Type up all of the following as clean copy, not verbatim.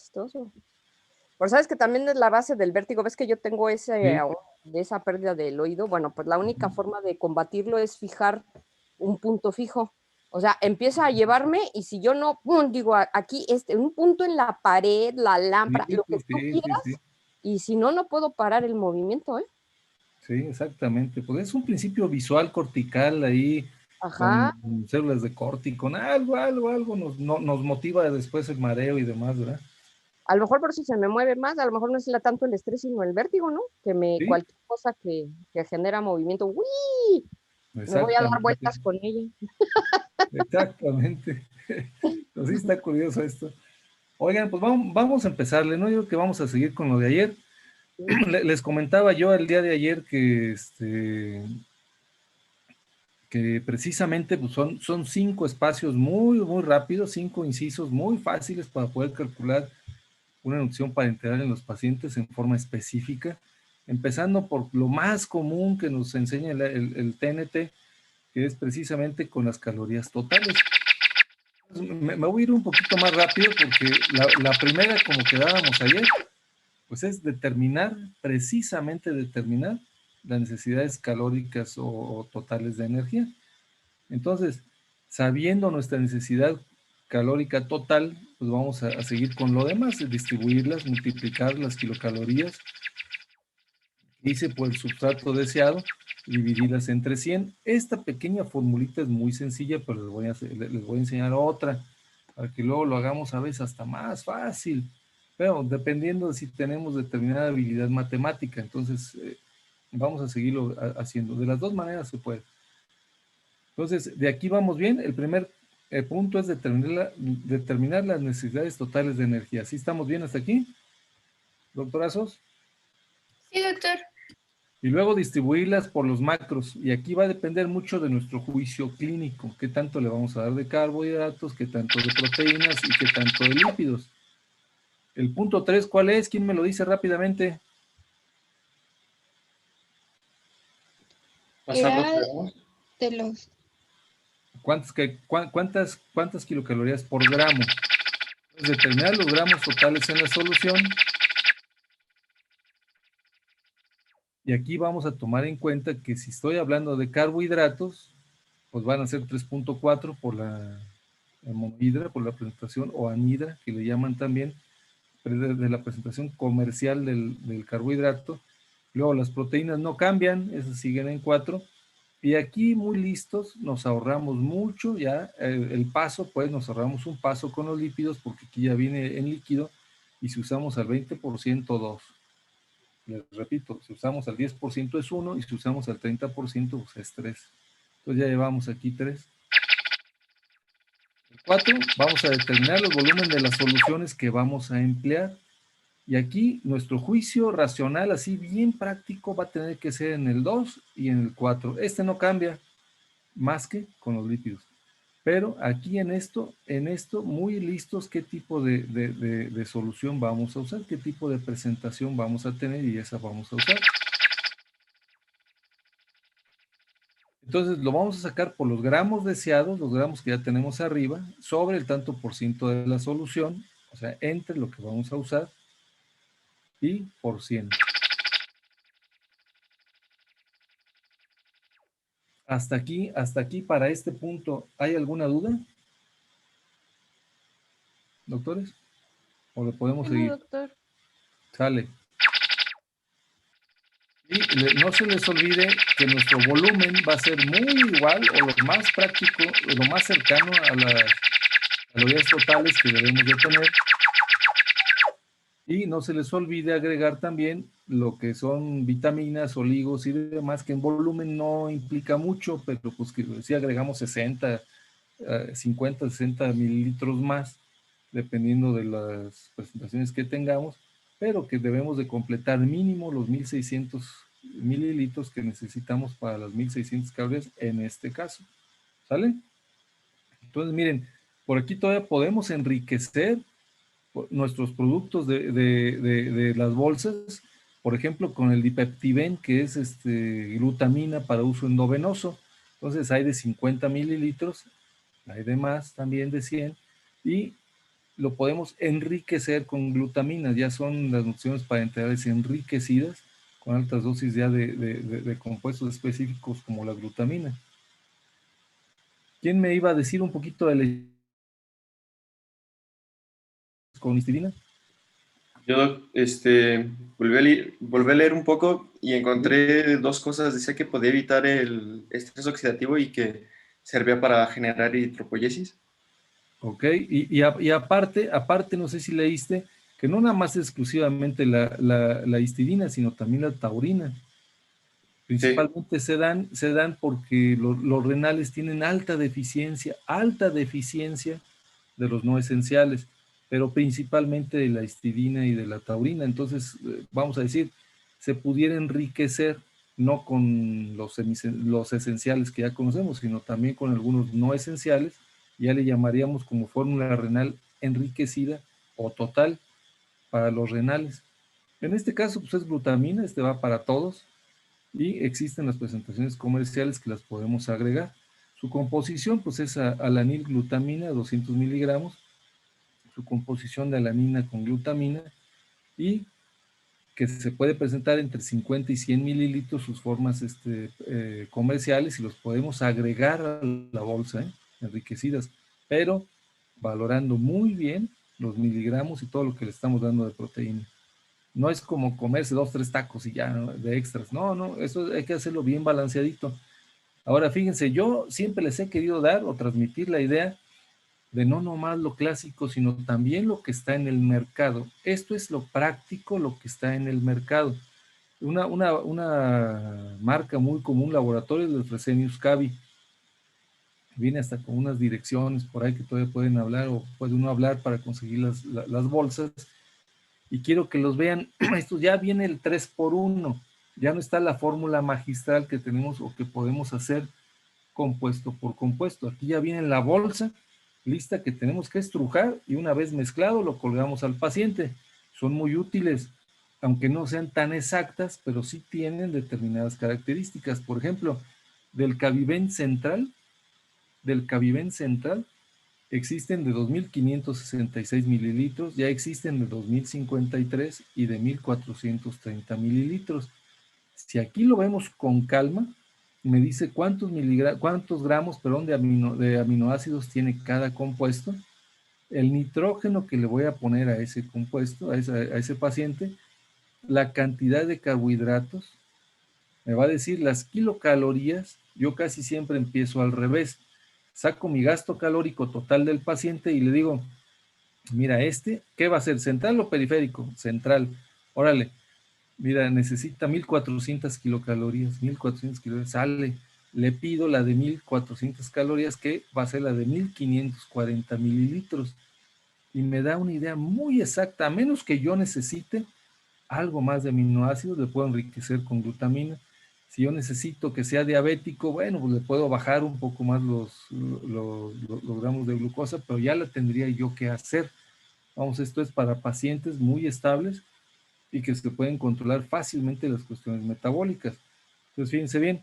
chistoso. Pero sabes que también es la base del vértigo. ¿Ves que yo tengo ese, Sí. de esa pérdida del oído? Bueno, pues la única Ujú. forma de combatirlo es fijar un punto fijo. O sea, empieza a llevarme y si yo no, pum, digo, aquí, un punto en la pared, la lámpara, Sí, lo que pues tú sí, sí, sí. quieras, y si no, no puedo parar el movimiento, ¿eh? Sí, exactamente. Pues es un principio visual cortical ahí Ajá. con células de corti, con algo nos motiva después el mareo y demás, ¿verdad? A lo mejor por eso se me mueve más, a lo mejor no es tanto el estrés, sino el vértigo, ¿no? Sí, Cualquier cosa que genera movimiento, ¡uy! Me voy a dar exactamente, vueltas con ella. exactamente. Pues sí está curioso esto. Oigan, pues vamos a empezarle, ¿no? Yo creo que vamos a seguir con lo de ayer. Sí. Les comentaba yo el día de ayer que precisamente pues son 5 espacios muy rápidos, 5 incisos muy fáciles para poder calcular una inducción parenteral en los pacientes en forma específica, empezando por lo más común que nos enseña el TNT, que es precisamente con las calorías totales. Me voy a ir un poquito más rápido porque la primera, como quedábamos ayer, pues es precisamente determinar las necesidades calóricas o totales de energía. Entonces, sabiendo nuestra necesidad calórica total, pues vamos a seguir con lo demás, distribuirlas, multiplicar las kilocalorías que hice por el sustrato deseado, dividirlas entre 100. Esta pequeña formulita es muy sencilla, pero les voy a enseñar otra, para que luego lo hagamos a veces hasta más fácil, pero dependiendo de si tenemos determinada habilidad matemática. Entonces, vamos a seguirlo haciendo. De las dos maneras se puede. Entonces, de aquí vamos bien. El primer punto es determinar las necesidades totales de energía. ¿Sí estamos bien hasta aquí, doctorazos? Sí, doctor. Y luego distribuirlas por los macros. Y aquí va a depender mucho de nuestro juicio clínico. ¿Qué tanto le vamos a dar de carbohidratos? ¿Qué tanto de proteínas? ¿Y qué tanto de lípidos? El punto 3, ¿cuál es? ¿Quién me lo dice rápidamente? Era de los... ¿Cuántas kilocalorías por gramo? Es determinar los gramos totales en la solución. Y aquí vamos a tomar en cuenta que si estoy hablando de carbohidratos, pues van a ser 3.4 por la monohidra, por la presentación, o anhidra, que le llaman también, de la presentación comercial del carbohidrato. Luego las proteínas no cambian, esas siguen en 4. Y aquí muy listos, nos ahorramos mucho ya el paso, pues nos ahorramos un paso con los lípidos, porque aquí ya viene en líquido, y si usamos al 20%, 2. Les repito, si usamos al 10% es 1 y si usamos al 30% pues es 3. Entonces ya llevamos aquí 3. El 4, vamos a determinar los volúmenes de las soluciones que vamos a emplear. Y aquí nuestro juicio racional, así bien práctico, va a tener que ser en el 2 y en el 4. Este no cambia más que con los lípidos. Pero aquí en esto muy listos qué tipo de solución vamos a usar, qué tipo de presentación vamos a tener y esa vamos a usar. Entonces lo vamos a sacar por los gramos deseados, los gramos que ya tenemos arriba, sobre el tanto por ciento de la solución, o sea, entre lo que vamos a usar y por 100. Hasta aquí para este punto, ¿hay alguna duda, doctores? ¿O lo podemos No, seguir? doctor. Sale. Y no se les olvide que nuestro volumen va a ser muy igual o lo más práctico, lo más cercano a las calorías totales que debemos de tener. Y no se les olvide agregar también lo que son vitaminas, oligos y demás, que en volumen no implica mucho, pero pues que si agregamos 60, 50, 60 mililitros más, dependiendo de las presentaciones que tengamos, pero que debemos de completar mínimo los 1600 mililitros que necesitamos para las 1600 calorías en este caso. ¿Sale? Entonces, miren, por aquí todavía podemos enriquecer nuestros productos de las bolsas, por ejemplo, con el dipeptiven, que es glutamina para uso endovenoso. Entonces hay de 50 mililitros, hay de más también de 100, y lo podemos enriquecer con glutaminas. Ya son las nutriciones parenterales enriquecidas con altas dosis ya de compuestos específicos como la glutamina. ¿Quién me iba a decir un poquito de la con histidina? Yo volví a leer un poco y encontré dos cosas. Decía que podía evitar el estrés oxidativo y que servía para generar eritropoyesis. Ok, y aparte, no sé si leíste, que no nada más exclusivamente la histidina, sino también la taurina. Sí, Principalmente se dan porque los renales tienen alta deficiencia de los no esenciales, pero principalmente de la histidina y de la taurina. Entonces, vamos a decir, se pudiera enriquecer no con los esenciales que ya conocemos, sino también con algunos no esenciales. Ya le llamaríamos como fórmula renal enriquecida o total para los renales. En este caso, pues es glutamina, este va para todos y existen las presentaciones comerciales que las podemos agregar. Su composición, pues es alanilglutamina, 200 miligramos, su composición de alanina con glutamina y que se puede presentar entre 50 y 100 mililitros sus formas comerciales y los podemos agregar a la bolsa, enriquecidas, pero valorando muy bien los miligramos y todo lo que le estamos dando de proteína. No es como comerse 2, 3 tacos y ya, ¿no?, de extras. No, eso hay que hacerlo bien balanceadito. Ahora, fíjense, yo siempre les he querido dar o transmitir la idea de no nomás lo clásico, sino también lo que está en el mercado. Esto es lo práctico, lo que está en el mercado. Una marca muy común, laboratorio del Fresenius Kabi. Viene hasta con unas direcciones por ahí que todavía pueden hablar o puede uno hablar para conseguir las bolsas. Y quiero que los vean. Esto ya viene el 3x1. Ya no está la fórmula magistral que tenemos o que podemos hacer compuesto por compuesto. Aquí ya viene la bolsa lista que tenemos que estrujar y una vez mezclado lo colgamos al paciente. Son muy útiles, aunque no sean tan exactas, pero sí tienen determinadas características. Por ejemplo, del Cabiven central existen de 2.566 mililitros, ya existen de 2.053 y de 1.430 mililitros. Si aquí lo vemos con calma, me dice cuántos gramos de aminoácidos tiene cada compuesto, el nitrógeno que le voy a poner a ese compuesto, a ese paciente, la cantidad de carbohidratos, me va a decir las kilocalorías. Yo casi siempre empiezo al revés. Saco mi gasto calórico total del paciente y le digo, mira, ¿qué va a ser? ¿Central o periférico? Central. Órale, mira, necesita 1.400 kilocalorías, 1.400 kilocalorías, sale. Le pido la de 1.400 calorías, que va a ser la de 1.540 mililitros. Y me da una idea muy exacta, a menos que yo necesite algo más de aminoácidos, le puedo enriquecer con glutamina. Si yo necesito que sea diabético, bueno, pues le puedo bajar un poco más los gramos de glucosa, pero ya la tendría yo que hacer. Vamos, esto es para pacientes muy estables y que se pueden controlar fácilmente las cuestiones metabólicas. Entonces, fíjense bien,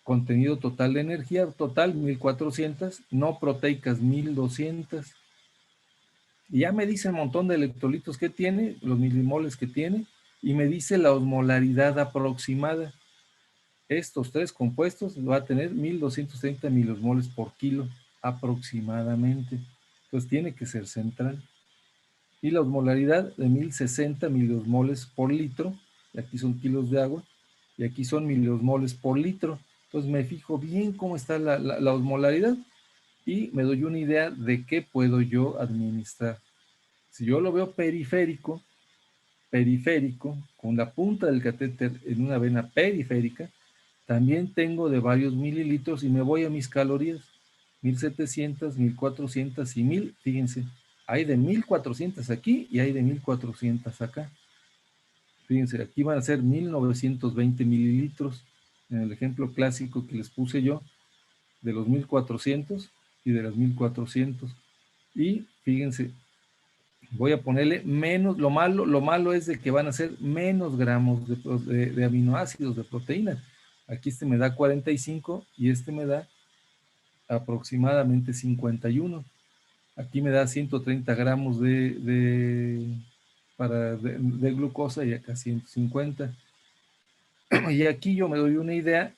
contenido total de energía, total 1.400, no proteicas 1.200. Y ya me dice el montón de electrolitos que tiene, los milimoles que tiene, y me dice la osmolaridad aproximada. Estos tres compuestos va a tener 1.230 milosmoles por kilo aproximadamente. Entonces tiene que ser central. Y la osmolaridad de 1.060 milosmoles por litro, y aquí son kilos de agua, y aquí son milosmoles por litro. Entonces me fijo bien cómo está la osmolaridad y me doy una idea de qué puedo yo administrar. Si yo lo veo periférico, con la punta del catéter en una vena periférica, también tengo de varios mililitros y me voy a mis calorías, 1.700, 1.400 y 1.000, fíjense, hay de 1.400 aquí y hay de 1.400 acá. Fíjense, aquí van a ser 1.920 mililitros, en el ejemplo clásico que les puse yo, de los 1.400 y de las 1.400. Y fíjense, voy a ponerle menos, lo malo es de que van a ser menos gramos de aminoácidos, de proteína. Aquí me da 45 y me da aproximadamente 51. Aquí me da 130 gramos de glucosa y acá 150. Y aquí yo me doy una idea,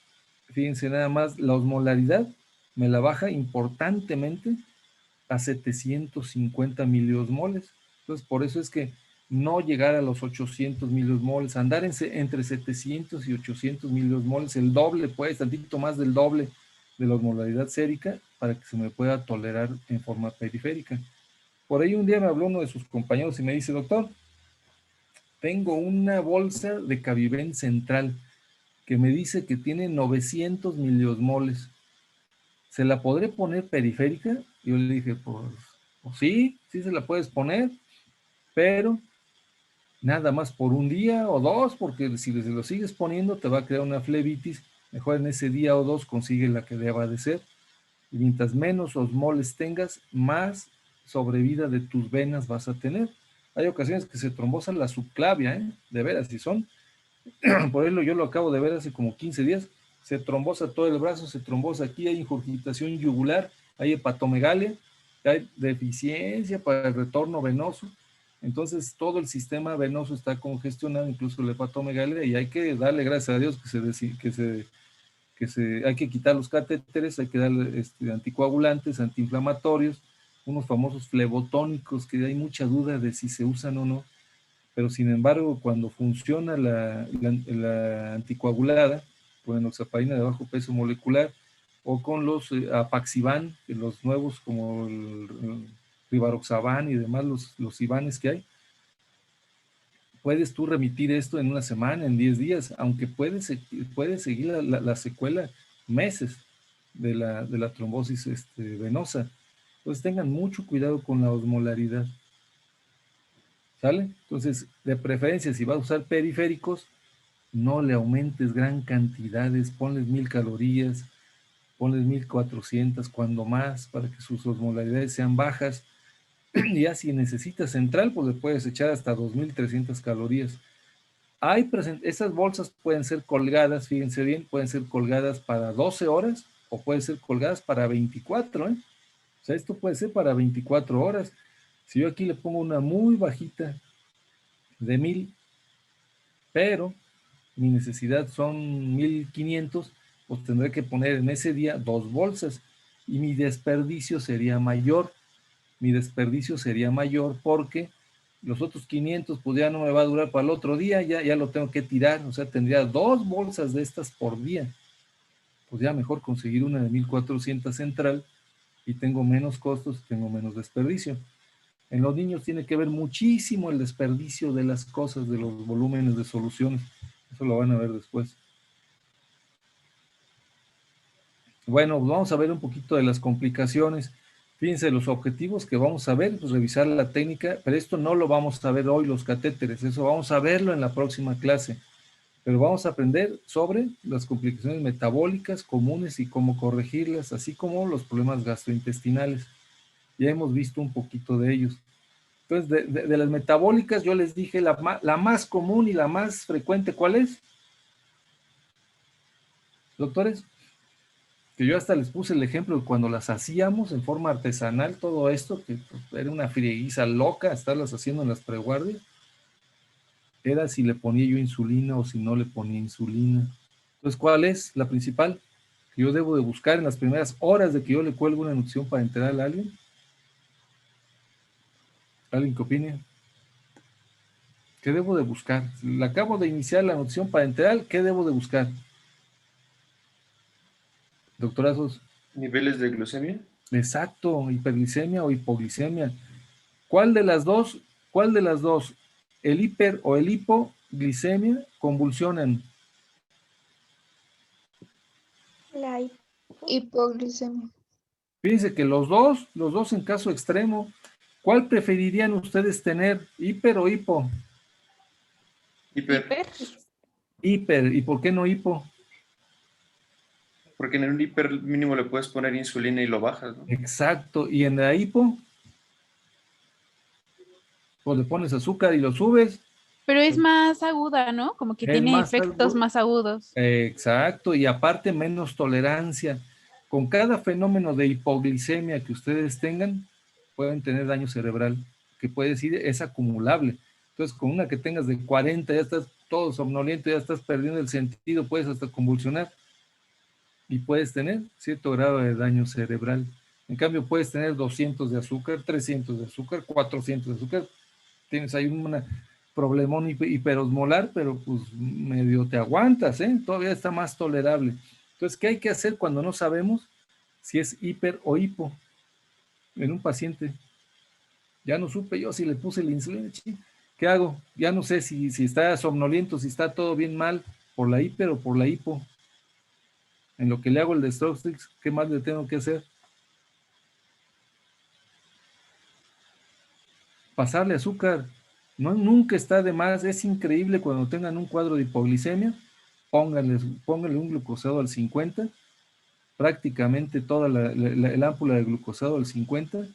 fíjense nada más, la osmolaridad me la baja importantemente a 750 miliosmoles. Entonces, por eso es que no llegar a los 800 miliosmoles, andar entre 700 y 800 miliosmoles, el doble, pues, tantito más del doble de la osmolaridad sérica para que se me pueda tolerar en forma periférica. Por ahí un día me habló uno de sus compañeros y me dice, doctor, tengo una bolsa de Caviven Central que me dice que tiene 900 miliosmoles. ¿Se la podré poner periférica? Y yo le dije, pues sí, sí se la puedes poner, pero nada más por un día o dos, porque si se lo sigues poniendo te va a crear una flebitis. Mejor en ese día o dos consigue la que deba de ser. Y mientras menos osmoles tengas, más sobrevida de tus venas vas a tener. Hay ocasiones que se trombosan la subclavia, de veras, si son. Por ejemplo, yo lo acabo de ver hace como 15 días. Se trombosa todo el brazo, se trombosa aquí, hay ingurgitación yugular, hay hepatomegalia, hay deficiencia para el retorno venoso. Entonces, todo el sistema venoso está congestionado, incluso la hepatomegalia, y hay que darle gracias a Dios hay que quitar los catéteres, hay que darle anticoagulantes, antiinflamatorios, unos famosos flebotónicos que hay mucha duda de si se usan o no, pero sin embargo cuando funciona la anticoagulada con enoxaparina de bajo peso molecular o con los apaxivan, los nuevos como el rivaroxaban y demás, los ivanes que hay, puedes tú remitir esto en una semana, en 10 días, aunque puedes seguir la secuela meses de la trombosis venosa. Entonces tengan mucho cuidado con la osmolaridad. ¿Sale? Entonces, de preferencia, si vas a usar periféricos, no le aumentes gran cantidades, ponles 1000 calorías, ponles 1400, cuando más, para que sus osmolaridades sean bajas. Y ya si necesitas central, pues le puedes echar hasta 2300 calorías. Esas bolsas pueden ser colgadas, fíjense bien, pueden ser colgadas para 12 horas o pueden ser colgadas para 24, ¿eh? O sea, esto puede ser para 24 horas. Si yo aquí le pongo una muy bajita de 1000, pero mi necesidad son 1500, pues tendré que poner en ese día 2 bolsas y mi desperdicio sería mayor. Mi desperdicio sería mayor porque los otros 500 pues ya no me va a durar para el otro día, ya lo tengo que tirar, o sea, tendría 2 bolsas de estas por día. Pues ya mejor conseguir una de 1400 central y tengo menos costos, tengo menos desperdicio. En los niños tiene que ver muchísimo el desperdicio de las cosas, de los volúmenes de soluciones. Eso lo van a ver después. Bueno, vamos a ver un poquito de las complicaciones. Fíjense, los objetivos que vamos a ver, pues revisar la técnica, pero esto no lo vamos a ver hoy, los catéteres, eso vamos a verlo en la próxima clase. Pero vamos a aprender sobre las complicaciones metabólicas comunes y cómo corregirlas, así como los problemas gastrointestinales. Ya hemos visto un poquito de ellos. Entonces, de las metabólicas, yo les dije la más común y la más frecuente, ¿cuál es? Doctores, que yo hasta les puse el ejemplo de cuando las hacíamos en forma artesanal, todo esto, que pues, era una frieguiza loca estarlas haciendo en las preguardias, era si le ponía yo insulina o si no le ponía insulina. Entonces, ¿cuál es la principal que yo debo de buscar en las primeras horas de que yo le cuelgo una nutrición parenteral a alguien? ¿Alguien que opine? ¿Qué debo de buscar? Si acabo de iniciar la nutrición parenteral, ¿qué debo de buscar? Doctorazos. ¿Niveles de glucemia? Exacto, hiperglicemia o hipoglicemia. ¿Cuál de las dos, el hiper o el hipoglicemia, convulsionan? La hipoglucemia. Fíjense que los dos en caso extremo. ¿Cuál preferirían ustedes tener, hiper o hipo? Hiper. Hiper, ¿y por qué no hipo? Porque en un hiper mínimo le puedes poner insulina y lo bajas, ¿no? Exacto, y en la hipo, pues le pones azúcar y lo subes. Pero es más aguda, ¿no? Como que Es tiene más efectos agudo. más agudos. Exacto, y aparte menos tolerancia. Con cada fenómeno de hipoglicemia que ustedes tengan, pueden tener daño cerebral, que puede decir es acumulable. Entonces, con una que tengas de 40, ya estás todo somnoliento, ya estás perdiendo el sentido, puedes hasta convulsionar y puedes tener cierto grado de daño cerebral. En cambio, puedes tener 200 de azúcar, 300 de azúcar, 400 de azúcar. Tienes ahí un problemón hiperosmolar, pero pues medio te aguantas, ¿eh? Todavía está más tolerable. Entonces, ¿qué hay que hacer cuando no sabemos si es hiper o hipo en un paciente? Ya no supe yo si le puse la insulina, ¿qué hago? Ya no sé si está somnoliento, si está todo bien mal por la hiper o por la hipo. En lo que le hago el dextrostrix, ¿qué más le tengo que hacer? Pasarle azúcar. No, nunca está de más. Es increíble cuando tengan un cuadro de hipoglicemia, pónganle un glucosado al 50, prácticamente toda el ámpula de glucosado al 50,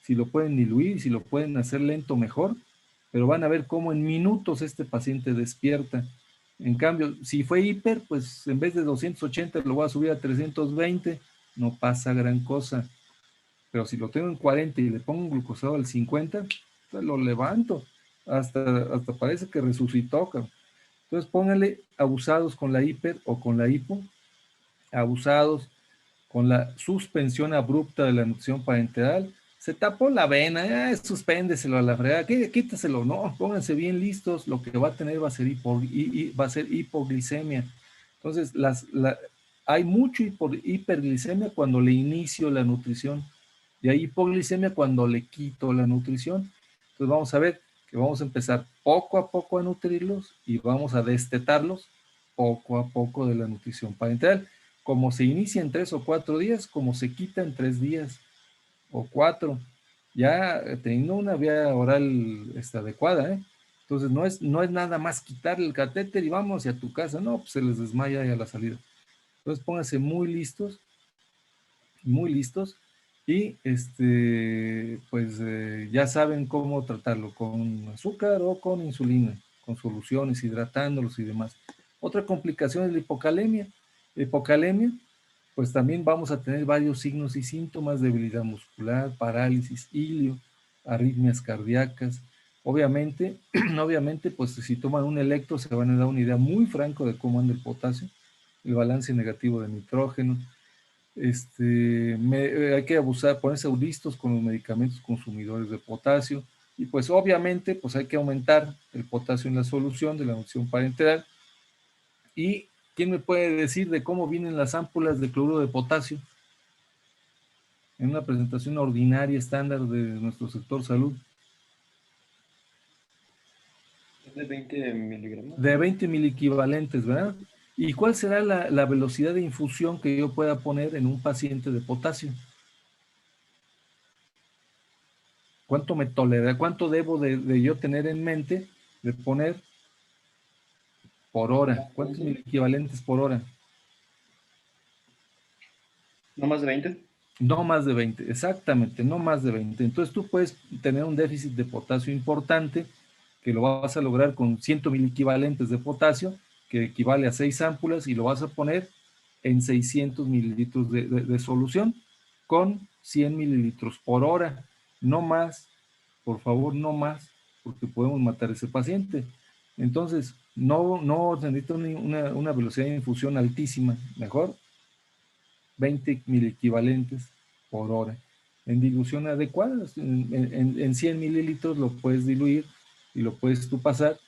si lo pueden diluir, si lo pueden hacer lento, mejor, pero van a ver cómo en minutos este paciente despierta. En cambio, si fue hiper, pues en vez de 280 lo voy a subir a 320, no pasa gran cosa. Pero si lo tengo en 40 y le pongo un glucosado al 50, pues lo levanto. Hasta parece que resucitó. Entonces pónganle abusados con la hiper o con la hipo, abusados con la suspensión abrupta de la nutrición parenteral. Se tapó la vena, suspéndeselo a la fregada, quítaselo, no, pónganse bien listos, lo que va a tener va a ser, hipoglicemia. Entonces, hay mucho hiperglicemia cuando le inicio la nutrición, y hay hipoglicemia cuando le quito la nutrición. Entonces vamos a ver que vamos a empezar poco a poco a nutrirlos y vamos a destetarlos poco a poco de la nutrición parenteral. Como se inicia en 3 o 4 días, como se quita en 3 días o 4, ya teniendo una vía oral adecuada, ¿eh? Entonces no es nada más quitarle el catéter y vamos hacia tu casa, no, pues se les desmaya ya a la salida. Entonces pónganse muy listos y pues ya saben cómo tratarlo, con azúcar o con insulina, con soluciones, hidratándolos y demás. Otra complicación es la hipocalemia. La hipocalemia, pues también vamos a tener varios signos y síntomas: debilidad muscular, parálisis, ilio, arritmias cardíacas. Obviamente, pues si toman un electro se van a dar una idea muy franca de cómo anda el potasio, el balance negativo de nitrógeno. Hay que ponerse listos con los medicamentos consumidores de potasio, y pues obviamente pues hay que aumentar el potasio en la solución de la nutrición parenteral. ¿Y quién me puede decir de cómo vienen las ámpulas de cloruro de potasio en una presentación ordinaria estándar de nuestro sector salud? De 20 miligramos. De 20 miliequivalentes, ¿verdad? ¿Y cuál será la velocidad de infusión que yo pueda poner en un paciente de potasio? ¿Cuánto me tolera? ¿Cuánto debo de yo tener en mente de poner por hora? ¿Cuántos miliequivalentes por hora? ¿No más de 20? No más de 20, exactamente, no más de 20. Entonces tú puedes tener un déficit de potasio importante, que lo vas a lograr con 100 miliequivalentes de potasio, que equivale a 6 ámpulas, y lo vas a poner en 600 mililitros de solución con 100 mililitros por hora. No más, por favor, no más, porque podemos matar a ese paciente. Entonces, no se necesita una velocidad de infusión altísima, mejor 20 miliequivalentes por hora. En dilución adecuada, en 100 mililitros lo puedes diluir y lo puedes tú pasar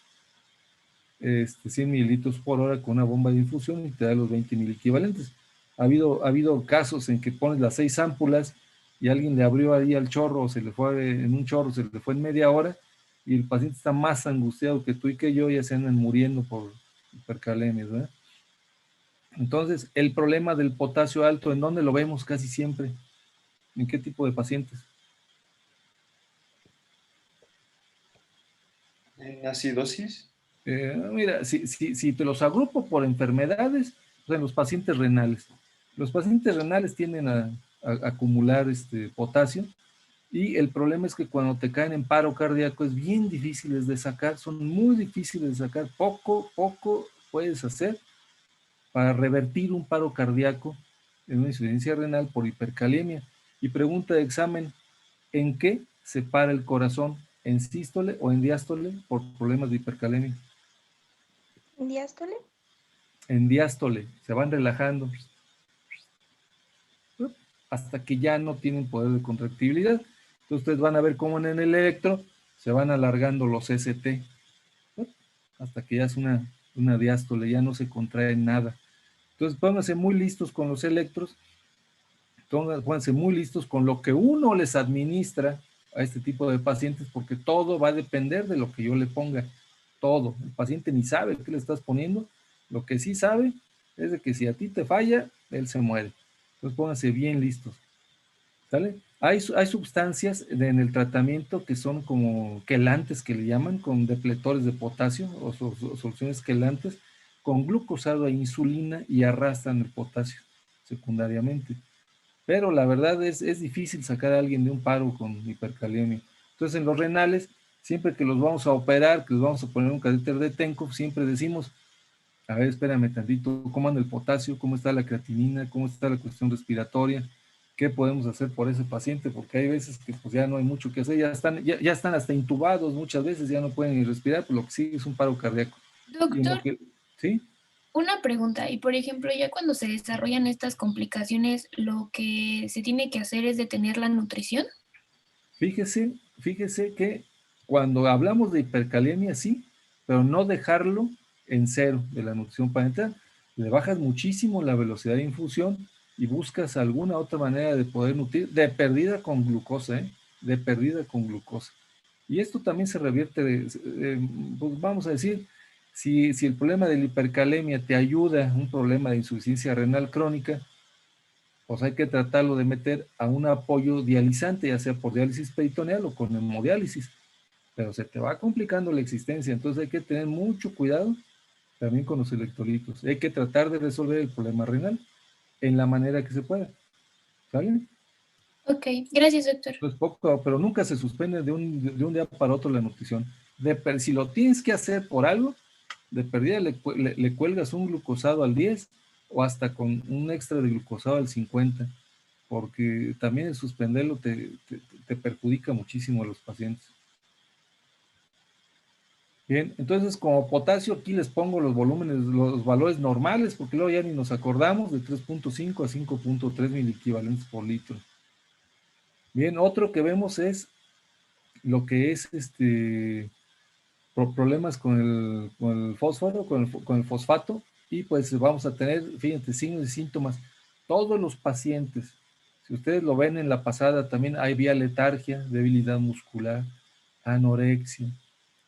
100 mililitros por hora con una bomba de infusión y te da los 20 miliequivalentes. Ha habido casos en que pones las 6 ámpulas y alguien le abrió ahí al chorro, o se le fue en un chorro, se le fue en media hora, y el paciente está más angustiado que tú y que yo, ya se andan muriendo por hipercalemias, ¿verdad? Entonces, el problema del potasio alto, ¿en dónde lo vemos casi siempre? ¿En qué tipo de pacientes? ¿En acidosis? Mira, si te los agrupo por enfermedades, pues en los pacientes renales. Los pacientes renales tienden a acumular potasio, y el problema es que cuando te caen en paro cardíaco es bien difíciles de sacar, son muy difíciles de sacar. Poco puedes hacer para revertir un paro cardíaco en una insuficiencia renal por hipercalemia. Y pregunta de examen: ¿En qué se para el corazón? ¿En sístole o en diástole por problemas de hipercalemia? ¿Diástole? En diástole, se van relajando hasta que ya no tienen poder de contractibilidad. Entonces ustedes van a ver cómo en el electro se van alargando los ST, hasta que ya es una diástole, ya no se contrae nada. Entonces pónganse muy listos con los electros, pónganse muy listos con lo que uno les administra a este tipo de pacientes, porque todo va a depender de lo que yo le ponga, todo. El paciente ni sabe qué le estás poniendo, lo que sí sabe es de que si a ti te falla, él se muere. Entonces pónganse bien listos, ¿sale? Hay sustancias en el tratamiento que son como quelantes, que le llaman, con depletores de potasio o soluciones quelantes, con glucosado e insulina, y arrastran el potasio secundariamente. Pero la verdad es difícil sacar a alguien de un paro con hipercalemia. Entonces en los renales, siempre que los vamos a operar, que los vamos a poner un catéter de Tenkov, siempre decimos, a ver, espérame tantito, ¿cómo anda el potasio? ¿Cómo está la creatinina? ¿Cómo está la cuestión respiratoria? ¿Qué podemos hacer por ese paciente? Porque hay veces que pues ya no hay mucho que hacer, ya están hasta intubados muchas veces, ya no pueden ni respirar, pues lo que sigue es un paro cardíaco. Doctor, ¿sí? una pregunta, y por ejemplo, ya cuando se desarrollan estas complicaciones, lo que se tiene que hacer es detener la nutrición. Fíjese que cuando hablamos de hipercalemia, sí, pero no dejarlo en cero de la nutrición parenteral. Le bajas muchísimo la velocidad de infusión y buscas alguna otra manera de poder nutrir, de perdida con glucosa, ¿eh? De perdida con glucosa. Y esto también se revierte, pues vamos a decir, si el problema de la hipercalemia te ayuda, un problema de insuficiencia renal crónica, pues hay que tratarlo de meter a un apoyo dializante, ya sea por diálisis peritoneal o con hemodiálisis, pero se te va complicando la existencia, entonces hay que tener mucho cuidado también con los electrolitos. Hay que tratar de resolver el problema renal en la manera que se pueda, ¿sale? Ok, gracias, doctor. Pues poco, pero nunca se suspende de un día para otro la nutrición. Si lo tienes que hacer por algo, de perdida le cuelgas un glucosado al 10 o hasta con un extra de glucosado al 50, porque también el suspenderlo te perjudica muchísimo a los pacientes. Bien, entonces como potasio aquí les pongo los volúmenes, los valores normales, porque luego ya ni nos acordamos, de 3.5 a 5.3 miliequivalentes por litro. Bien, otro que vemos es lo que es problemas con el fósforo, con el fosfato, y pues vamos a tener, fíjense, signos y síntomas. Todos los pacientes, si ustedes lo ven en la pasada, también hay vía letargia, debilidad muscular, anorexia,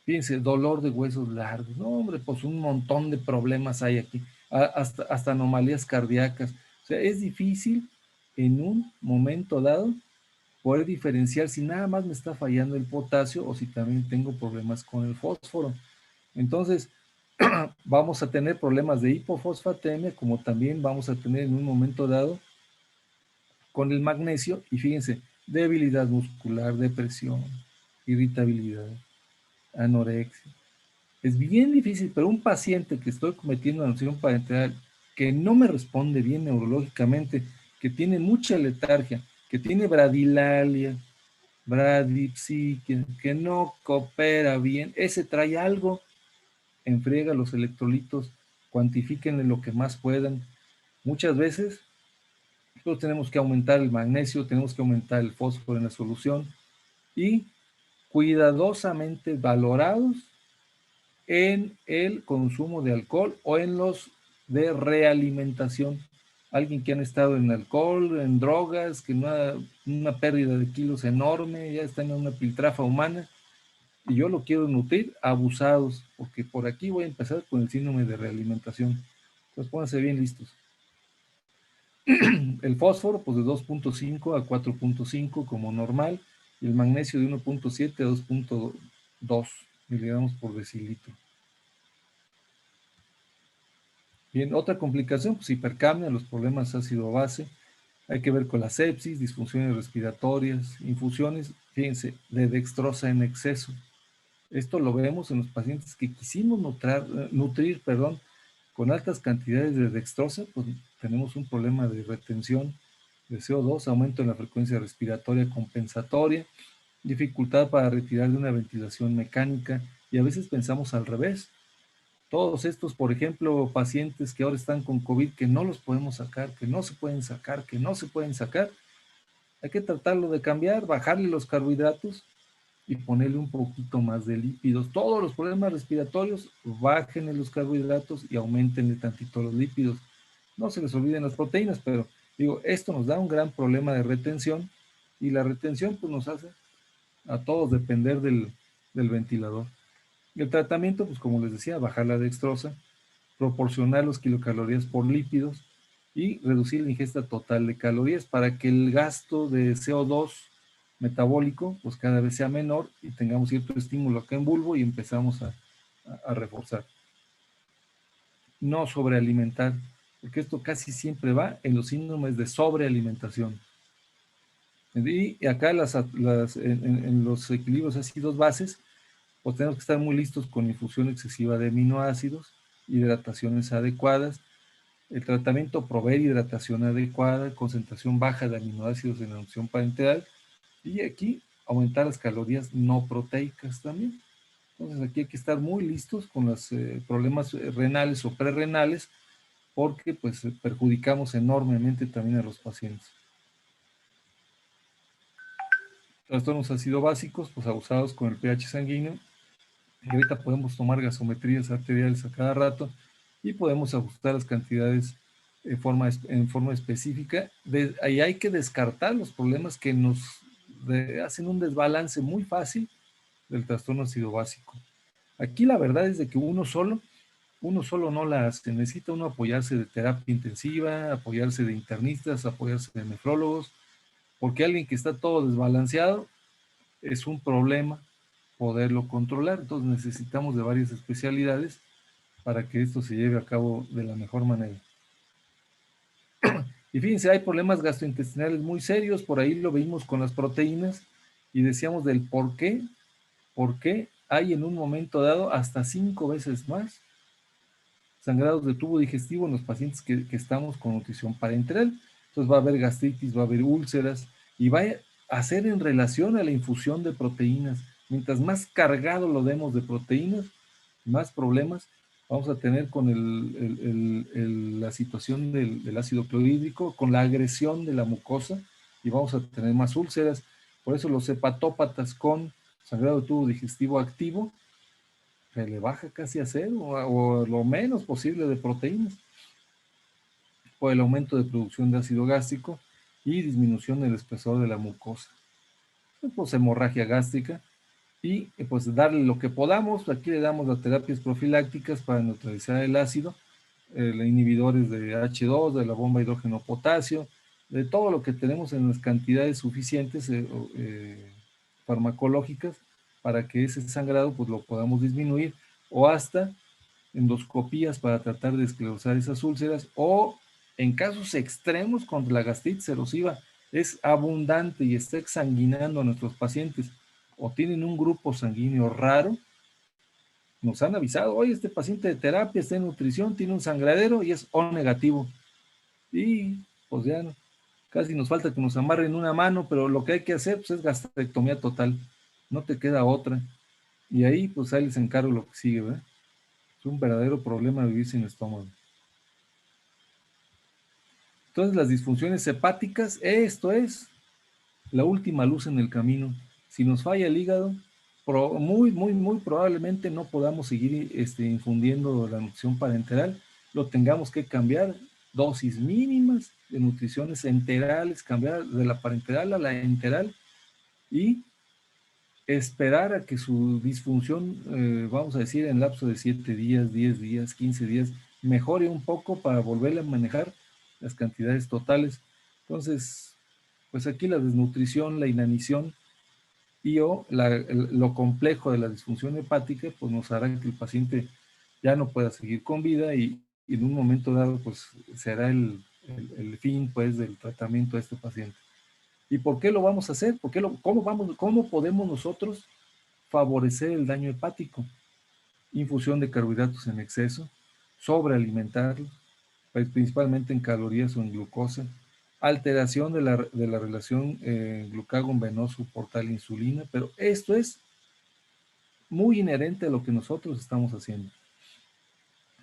fíjense, dolor de huesos largos. No, hombre, pues un montón de problemas hay aquí, hasta anomalías cardíacas. O sea, es difícil en un momento dado poder diferenciar si nada más me está fallando el potasio o si también tengo problemas con el fósforo. Entonces, vamos a tener problemas de hipofosfatemia, como también vamos a tener en un momento dado con el magnesio, y fíjense, debilidad muscular, depresión, irritabilidad, anorexia. Es bien difícil, pero un paciente que estoy cometiendo nutrición parenteral, que no me responde bien neurológicamente, que tiene mucha letargia, que tiene bradilalia, bradipsia, que no coopera bien, ese trae algo, enfriega los electrolitos, cuantifíquenle lo que más puedan. Muchas veces nosotros tenemos que aumentar el magnesio, tenemos que aumentar el fósforo en la solución, y cuidadosamente valorados en el consumo de alcohol o en los de realimentación. Alguien que han estado en alcohol, en drogas, que una pérdida de kilos enorme, ya están en una piltrafa humana, y yo lo quiero nutrir, abusados, porque por aquí voy a empezar con el síndrome de realimentación. Entonces pónganse bien listos. El fósforo, pues de 2.5 a 4.5 como normal, y el magnesio de 1.7 a 2.2 miligramos por decilitro. Bien, otra complicación, pues hipercapnia, los problemas ácido-base, hay que ver con la sepsis, disfunciones respiratorias, infusiones, fíjense, de dextrosa en exceso. Esto lo vemos en los pacientes que quisimos nutrir con altas cantidades de dextrosa, pues tenemos un problema de retención, de CO2, aumento en la frecuencia respiratoria compensatoria, dificultad para retirar de una ventilación mecánica, y a veces pensamos al revés. Todos estos, por ejemplo, pacientes que ahora están con COVID, que no los podemos sacar, que no se pueden sacar, hay que tratarlo de cambiar, bajarle los carbohidratos y ponerle un poquito más de lípidos. Todos los problemas respiratorios, bájenle los carbohidratos y aumentenle tantito los lípidos. No se les olviden las proteínas, pero digo, esto nos da un gran problema de retención, y la retención pues nos hace a todos depender del ventilador. El tratamiento, pues como les decía, bajar la dextrosa, proporcionar los kilocalorías por lípidos y reducir la ingesta total de calorías para que el gasto de CO2 metabólico pues cada vez sea menor y tengamos cierto estímulo acá en bulbo y empezamos a reforzar. No sobrealimentar, porque esto casi siempre va en los síndromes de sobrealimentación. Y acá en los equilibrios ácidos-bases, pues tenemos que estar muy listos con infusión excesiva de aminoácidos, hidrataciones adecuadas, el tratamiento proveer hidratación adecuada, concentración baja de aminoácidos en la nutrición parenteral, y aquí aumentar las calorías no proteicas también. Entonces aquí hay que estar muy listos con los problemas renales o prerrenales, porque pues perjudicamos enormemente también a los pacientes. Trastornos ácido-básicos, pues abusados con el pH sanguíneo. Y ahorita podemos tomar gasometrías arteriales a cada rato y podemos ajustar las cantidades en forma específica. Ahí hay que descartar los problemas que nos hacen un desbalance muy fácil del trastorno ácido básico. Aquí la verdad es de que uno solo no la hace. Necesita uno apoyarse de terapia intensiva, apoyarse de internistas, apoyarse de nefrólogos, porque alguien que está todo desbalanceado es un problema poderlo controlar. Entonces necesitamos de varias especialidades para que esto se lleve a cabo de la mejor manera. Y fíjense, hay problemas gastrointestinales muy serios, por ahí lo vimos con las proteínas, y decíamos del por qué hay en un momento dado hasta 5 veces más sangrados de tubo digestivo en los pacientes que estamos con nutrición parenteral. Entonces va a haber gastritis, va a haber úlceras, y va a ser en relación a la infusión de proteínas. Mientras más cargado lo demos de proteínas, más problemas vamos a tener con la situación del ácido clorhídrico, con la agresión de la mucosa, y vamos a tener más úlceras. Por eso los hepatópatas con sangrado de tubo digestivo activo se le baja casi a cero o lo menos posible de proteínas, por el aumento de producción de ácido gástrico y disminución del espesor de la mucosa. Pues hemorragia gástrica, y pues darle lo que podamos. Aquí le damos las terapias profilácticas para neutralizar el ácido, inhibidores de H2, de la bomba hidrógeno-potasio, de todo lo que tenemos en las cantidades suficientes farmacológicas para que ese sangrado pues lo podamos disminuir, o hasta endoscopías para tratar de esclerosar esas úlceras, o en casos extremos contra la gastritis erosiva. Es abundante y está exsanguinando a nuestros pacientes, o tienen un grupo sanguíneo raro. Nos han avisado, oye, este paciente de terapia está en nutrición, tiene un sangradero y es O negativo. Y pues ya casi nos falta que nos amarren una mano, pero lo que hay que hacer pues, es gastrectomía total. No te queda otra. Y ahí pues ahí les encargo lo que sigue, ¿verdad? Es un verdadero problema vivir sin estómago. Entonces las disfunciones hepáticas, esto es la última luz en el camino. Si nos falla el hígado, muy probablemente no podamos seguir infundiendo la nutrición parenteral. Lo tengamos que cambiar, dosis mínimas de nutriciones enterales, cambiar de la parenteral a la enteral, y esperar a que su disfunción, vamos a decir, en lapso de 7 días, 10 días, 15 días, mejore un poco para volverle a manejar las cantidades totales. Entonces, pues aquí la desnutrición, la inanición y lo complejo de la disfunción hepática, pues nos hará que el paciente ya no pueda seguir con vida, y en un momento dado, pues será el fin, pues, del tratamiento de este paciente. ¿Y por qué lo vamos a hacer? ¿Cómo podemos nosotros favorecer el daño hepático? Infusión de carbohidratos en exceso, sobrealimentarlos, principalmente en calorías o en glucosa, alteración de la relación glucagón venoso portal insulina, pero esto es muy inherente a lo que nosotros estamos haciendo.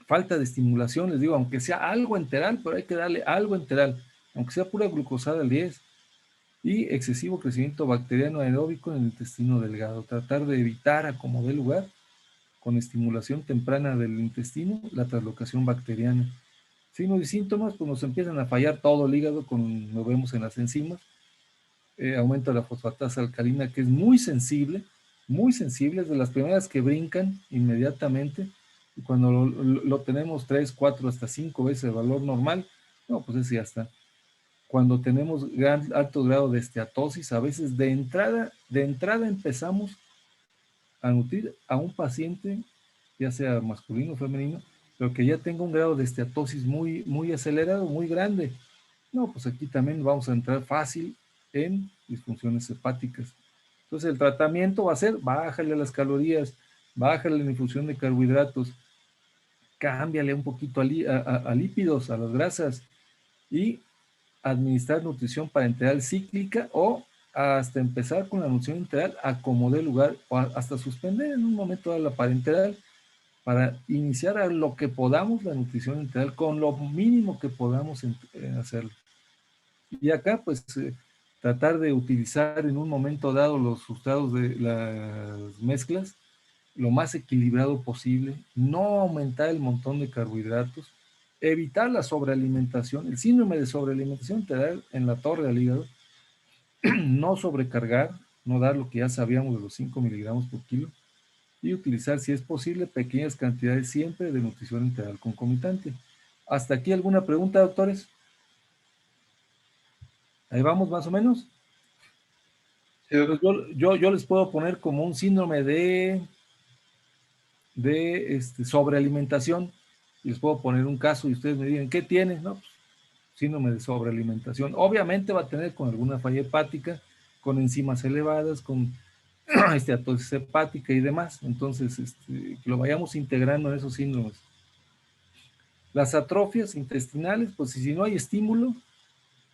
Falta de estimulación, les digo, aunque sea algo enteral, pero hay que darle algo enteral, aunque sea pura glucosada al 10, y excesivo crecimiento bacteriano aeróbico en el intestino delgado. Tratar de evitar, a como dé lugar, con estimulación temprana del intestino, la translocación bacteriana. Signos y síntomas, pues nos empiezan a fallar todo el hígado, lo vemos en las enzimas, aumento de la fosfatasa alcalina, que es muy sensible, es de las primeras que brincan inmediatamente, y cuando lo tenemos 3, 4, hasta 5 veces el valor normal, no, pues ese ya está. Cuando tenemos alto grado de esteatosis, a veces de entrada empezamos a nutrir a un paciente, ya sea masculino o femenino, pero que ya tenga un grado de esteatosis muy, muy acelerado, muy grande. No, pues aquí también vamos a entrar fácil en disfunciones hepáticas. Entonces el tratamiento va a ser, bájale las calorías, bájale la infusión de carbohidratos, cámbiale un poquito a lípidos, a las grasas, y administrar nutrición parenteral cíclica, o hasta empezar con la nutrición integral a como dé lugar, o hasta suspender en un momento la parenteral para iniciar a lo que podamos la nutrición integral con lo mínimo que podamos hacerlo. Y acá pues tratar de utilizar en un momento dado los sustratos de las mezclas lo más equilibrado posible, no aumentar el montón de carbohidratos, evitar la sobrealimentación. El síndrome de sobrealimentación te da en la torre al hígado. No sobrecargar, no dar lo que ya sabíamos de los 5 miligramos por kilo, y utilizar, si es posible, pequeñas cantidades siempre de nutrición integral concomitante. ¿Hasta aquí alguna pregunta, doctores? Ahí vamos más o menos. Sí, Pues yo les puedo poner como un síndrome de sobrealimentación, y les puedo poner un caso y ustedes me digan, ¿qué tiene? No, pues, síndrome de sobrealimentación. Obviamente va a tener con alguna falla hepática, con enzimas elevadas, con esteatosis hepática y demás. Entonces, que lo vayamos integrando en esos síndromes. Las atrofias intestinales, pues si no hay estímulo,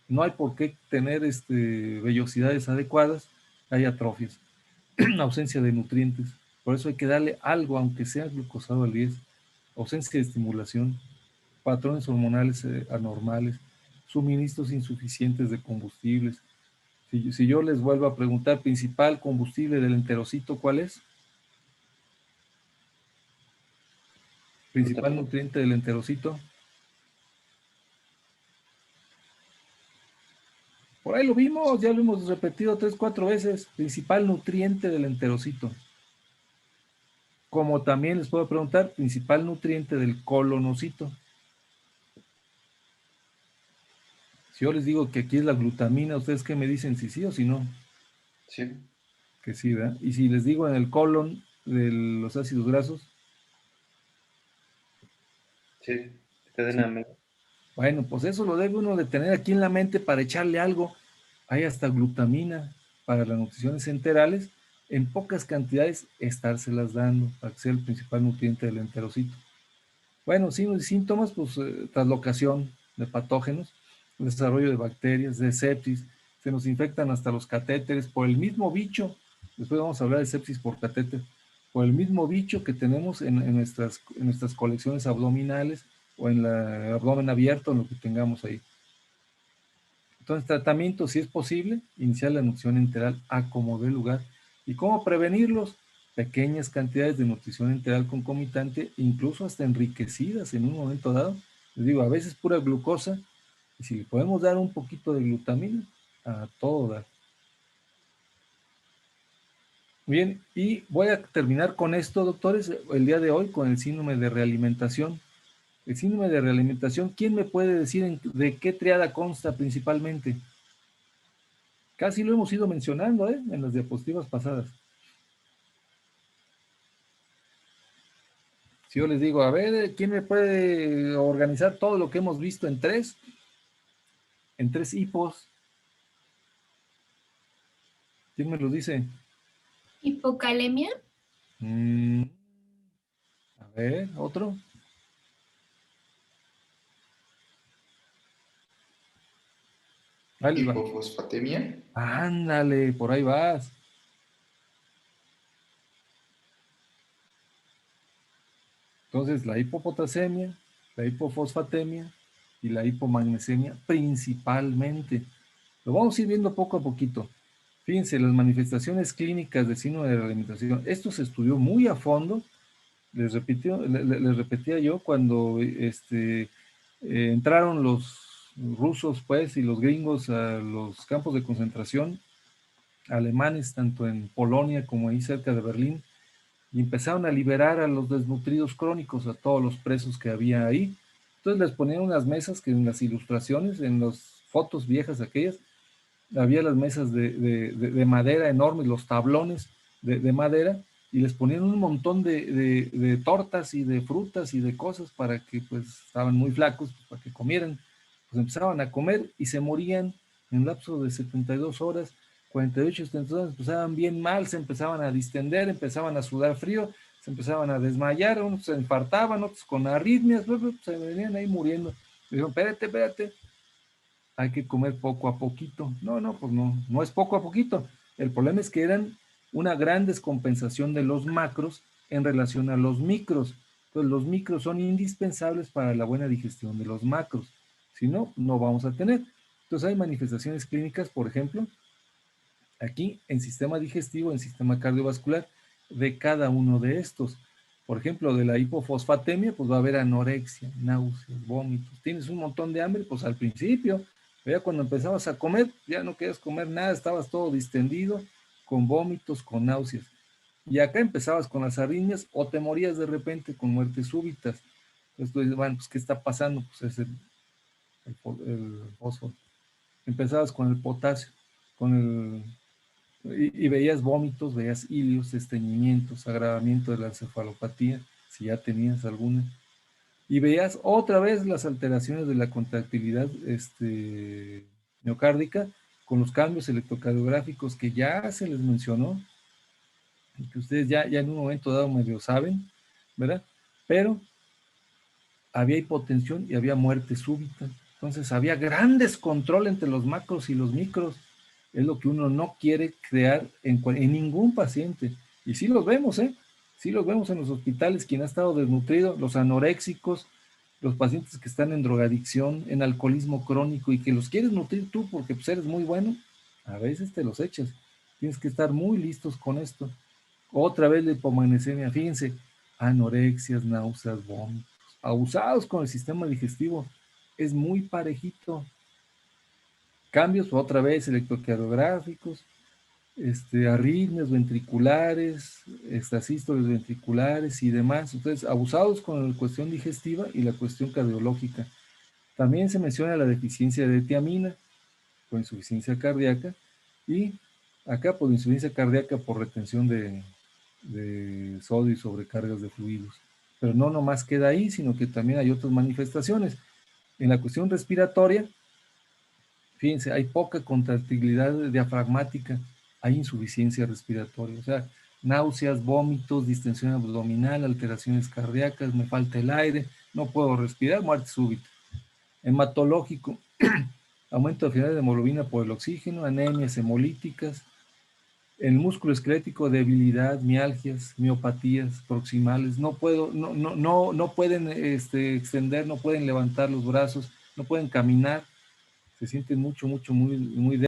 no hay por qué tener vellosidades adecuadas, hay atrofias, ausencia de nutrientes. Por eso hay que darle algo, aunque sea glucosado al 10, ausencia de estimulación, patrones hormonales anormales, suministros insuficientes de combustibles. Si yo les vuelvo a preguntar, principal combustible del enterocito, ¿cuál es? Principal nutriente del enterocito. Por ahí lo vimos, ya lo hemos repetido 3, 4 veces. Principal nutriente del enterocito. Como también les puedo preguntar, principal nutriente del colonocito. Si yo les digo que aquí es la glutamina, ¿ustedes qué me dicen? ¿Si sí o si no? sí, Que sí, ¿verdad? Y si les digo en el colon de los ácidos grasos. sí, cadena media. Bueno, pues eso lo debe uno de tener aquí en la mente para echarle algo. Hay hasta glutamina para las nutriciones enterales, en pocas cantidades estárselas dando para que sea el principal nutriente del enterocito. Bueno, signos y síntomas, pues translocación de patógenos, desarrollo de bacterias, de sepsis, se nos infectan hasta los catéteres por el mismo bicho. Después vamos a hablar de sepsis por catéter, por el mismo bicho que tenemos en nuestras colecciones abdominales, o en el abdomen abierto, en lo que tengamos ahí. Entonces, tratamiento, si es posible, iniciar la nutrición enteral a como dé lugar. ¿Y cómo prevenirlos? Pequeñas cantidades de nutrición enteral concomitante, incluso hasta enriquecidas en un momento dado. Les digo, a veces pura glucosa, y si le podemos dar un poquito de glutamina, a todo dar. Bien, y voy a terminar con esto, doctores, el día de hoy, con el síndrome de realimentación. El síndrome de realimentación, ¿quién me puede decir de qué triada consta principalmente? Casi lo hemos ido mencionando, en las diapositivas pasadas. Si yo les digo, a ver, ¿quién me puede organizar todo lo que hemos visto en tres hipos? ¿Quién me lo dice? Hipocalemia, A ver, otro. Ahí les va. Hipofosfatemia. Ándale, por ahí vas. Entonces, la hipopotasemia, la hipofosfatemia y la hipomagnesemia principalmente. Lo vamos a ir viendo poco a poquito. Fíjense, las manifestaciones clínicas del síndrome de la alimentación. Esto se estudió muy a fondo. Les repetía yo cuando entraron los rusos, pues, y los gringos a los campos de concentración alemanes, tanto en Polonia como ahí cerca de Berlín, y empezaron a liberar a los desnutridos crónicos, a todos los presos que había ahí. Entonces les ponían unas mesas que en las ilustraciones, en las fotos viejas aquellas, había las mesas de madera enormes, los tablones de madera, y les ponían un montón de tortas y de frutas y de cosas para que, pues, estaban muy flacos, pues, para que comieran. Pues empezaban a comer y se morían en lapso de 72 horas, 48, 72 horas, empezaban bien mal, se empezaban a distender, empezaban a sudar frío, se empezaban a desmayar, unos se infartaban, otros con arritmias, se venían ahí muriendo. Me dijeron, espérate, hay que comer poco a poquito. Pues no es poco a poquito. El problema es que eran una gran descompensación de los macros en relación a los micros. Entonces los micros son indispensables para la buena digestión de los macros. Si no, no vamos a tener. Entonces hay manifestaciones clínicas, por ejemplo, aquí en sistema digestivo, en sistema cardiovascular, de cada uno de estos. Por ejemplo, de la hipofosfatemia, pues va a haber anorexia, náuseas, vómitos. Tienes un montón de hambre, pues al principio, ya cuando empezabas a comer, ya no querías comer nada, estabas todo distendido, con vómitos, con náuseas. Y acá empezabas con las arritmias o te morías de repente con muertes súbitas. Entonces tú dices, bueno, pues ¿qué está pasando? Pues es el fósforo. Empezabas con el potasio, y veías vómitos, veías ilios, estreñimientos, agravamiento de la encefalopatía, si ya tenías alguna. Y veías otra vez las alteraciones de la contractilidad miocárdica con los cambios electrocardiográficos que ya se les mencionó, y que ustedes ya en un momento dado medio saben, ¿verdad? Pero había hipotensión y había muerte súbita. Entonces había gran descontrol entre los macros y los micros. Es lo que uno no quiere crear en ningún paciente. Y sí los vemos, ¿eh? Sí los vemos en los hospitales, quien ha estado desnutrido, los anoréxicos, los pacientes que están en drogadicción, en alcoholismo crónico y que los quieres nutrir tú porque pues, eres muy bueno, a veces te los echas. Tienes que estar muy listos con esto. Otra vez la hipomagnesemia, fíjense, anorexias, náuseas, vómitos, abusados con el sistema digestivo, es muy parejito. Cambios otra vez electrocardiográficos, arritmias ventriculares, asístoles ventriculares y demás. Entonces, abusados con la cuestión digestiva y la cuestión cardiológica. También se menciona la deficiencia de tiamina con insuficiencia cardíaca y acá por insuficiencia cardíaca por retención de sodio y sobrecargas de fluidos. Pero no nomás queda ahí, sino que también hay otras manifestaciones. En la cuestión respiratoria, fíjense, hay poca contractilidad diafragmática, hay insuficiencia respiratoria, o sea, náuseas, vómitos, distensión abdominal, alteraciones cardíacas, me falta el aire, no puedo respirar, muerte súbita. Hematológico, aumento de finales de hemoglobina por el oxígeno, anemias hemolíticas. El músculo esquelético, debilidad, mialgias, miopatías proximales, no pueden extender, no pueden levantar los brazos, no pueden caminar, se sienten muy débiles.